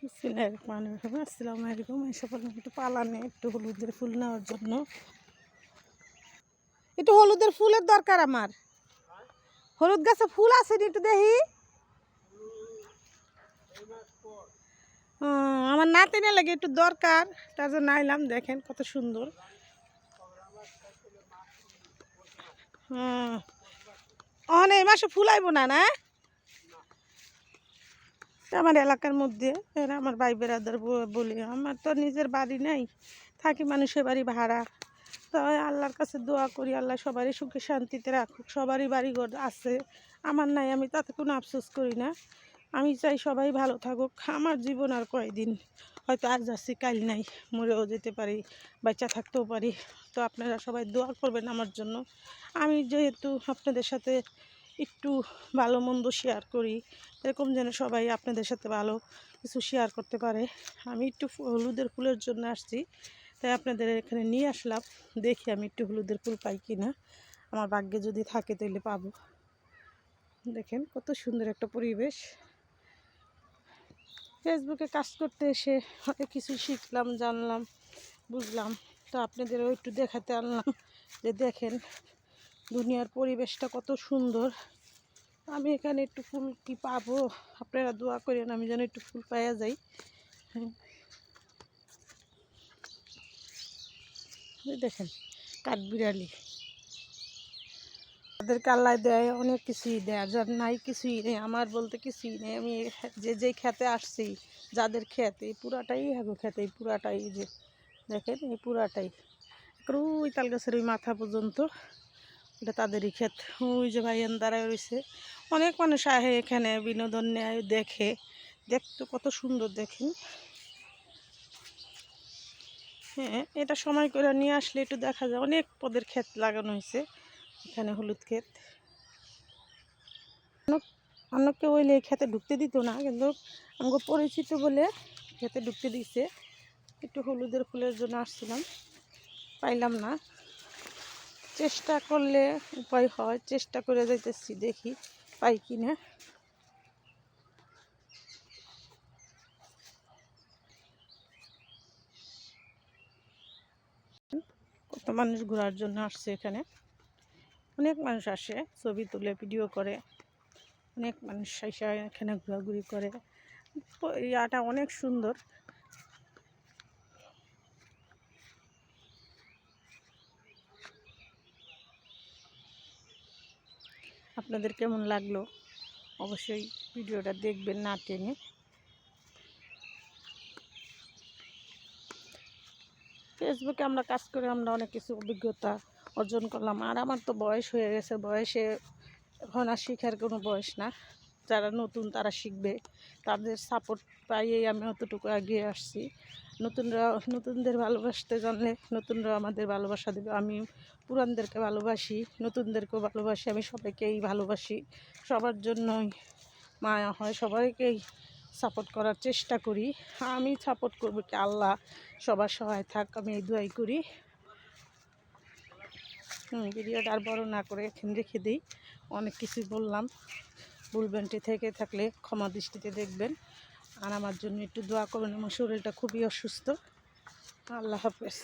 আসসালামু আলাইকুম। এসে পড়লাম একটু পালানে, একটু হলুদের ফুল নেওয়ার জন্য। একটু হলুদের ফুলের দরকার আমার। হলুদ গাছে ফুল আছে, একটু দেখি। আমার নাতিনে লাগে একটু দরকার, তার জন্য আইলাম। দেখেন কত সুন্দর। এই মাসে ফুল আইব না না আমার এলাকার মধ্যে। আমার ভাই বেড়াদার বলি, আমার তো নিজের বাড়ি নাই, থাকি মানুষের বাড়ি ভাড়া। তো আল্লাহর কাছে দোয়া করি, আল্লাহ সবারই সুখে শান্তিতে রাখুক। সবারই বাড়িঘর আছে, আমার নাই, আমি তাতে কোনো আফসোস করি না। আমি চাই সবাই ভালো থাকুক। আমার জীবন আর কয়দিন, হয়তো আজ যাচ্ছি কাল নাই, মরেও যেতে পারি, বাচ্চা থাকতেও পারি। তো আপনারা সবাই দোয়া করবেন আমার জন্য। আমি যেহেতু আপনাদের সাথে একটু ভালো মন্দ শেয়ার করি, এরকম যেন সবাই আপনাদের সাথে ভালো কিছু শেয়ার করতে পারে। আমি একটু হলুদের ফুলের জন্য আসছি, তাই আপনাদের এখানে নিয়ে আসলাম। দেখি আমি একটু হলুদের ফুল পাই কি না, আমার ভাগ্যে যদি থাকে তাহলে পাবো। দেখেন কত সুন্দর একটা পরিবেশ। ফেসবুকে কাজ করতে এসে অনেক কিছু শিখলাম, জানলাম, বুঝলাম। তো আপনাদেরও একটু দেখাতে আনলাম যে দেখেন দুনিয়ার পরিবেশটা কত সুন্দর। আমি এখানে একটু ফুল কি পাবো, আপনারা দোয়া করেন আমি যেন একটু ফুল পাওয়া যাই। দেখেন কাঠবিড়ালি, তাদেরকে আল্লাহ দেয় অনেক কিছুই দেয়, যার নাই কিছুই নেই। আমার বলতে কিছুই নেই। আমি যেই খেতে আসছি, যাদের খেত, এই পুরাটাই খেতে, এই পুরাটাই যে দেখেন, এই পুরাটাই ওই তাল গাছের ওই মাথা পর্যন্ত এটা তাদেরই ক্ষেত। ওই যে ভাইয়ান দাঁড়ায় রয়েছে। অনেক মানুষ আহে এখানে, বিনোদন নেয়, দেখে। দেখতে কত সুন্দর দেখেন। হ্যাঁ, এটা সময় করে নিয়ে আসলে একটু দেখা যায়। অনেক পদের ক্ষেত লাগানো হয়েছে এখানে, হলুদ ক্ষেত। অন্য কেউ ওইলে খেতে ঢুকতে দিত না, কিন্তু আমাকে পরিচিত বলে খেতে ঢুকতে দিছে। একটু হলুদের ফুলের জন্য আসছিলাম, পাইলাম না। চেষ্টা করলে উপায় হয়, চেষ্টা করে যাইতেছি, দেখি পাই কি না। কত মানুষ ঘোরার জন্য আসছে এখানে। অনেক মানুষ আসে, ছবি তুলে ভিডিও করে। অনেক মানুষ এসে এখানে ঘোরাঘুরি করে। ইয়াটা অনেক সুন্দর। আপনাদের কেমন লাগলো অবশ্যই ভিডিওটা দেখবেন না টেনে। ফেসবুকে আমরা কাজ করে আমরা অনেক কিছু অভিজ্ঞতা অর্জন করলাম। আর আমার তো বয়স হয়ে গেছে, বয়সে এখন আর শেখার কোনো বয়স না। যারা নতুন তারা শিখবে, তাদের সাপোর্ট পাইয়েই আমি অতটুকু এগিয়ে আসছি। নতুনদের ভালোবাসতে জানলে নতুনরা আমাদের ভালোবাসা দেবে। আমি পুরানদেরকে ভালোবাসি, নতুনদেরকেও ভালোবাসি, আমি সবাইকেই ভালোবাসি। সবার জন্যই মায়া হয়, সবাইকেই সাপোর্ট করার চেষ্টা করি। আমি সাপোর্ট করবো কি, আল্লাহ সবার সহায় থাক, আমি এই দোয়াই করি। ভিডিওটা আর বড় না করে এখানে রেখে দিই। অনেক কিছুই বললাম, ভুলভ্রান্তি থেকে থাকলে ক্ষমা দৃষ্টিতে দেখবেন। আর আমার জন্য একটু দোয়া করবেন, আমার শরীরটা খুবই অসুস্থ। আল্লাহ হাফেজ।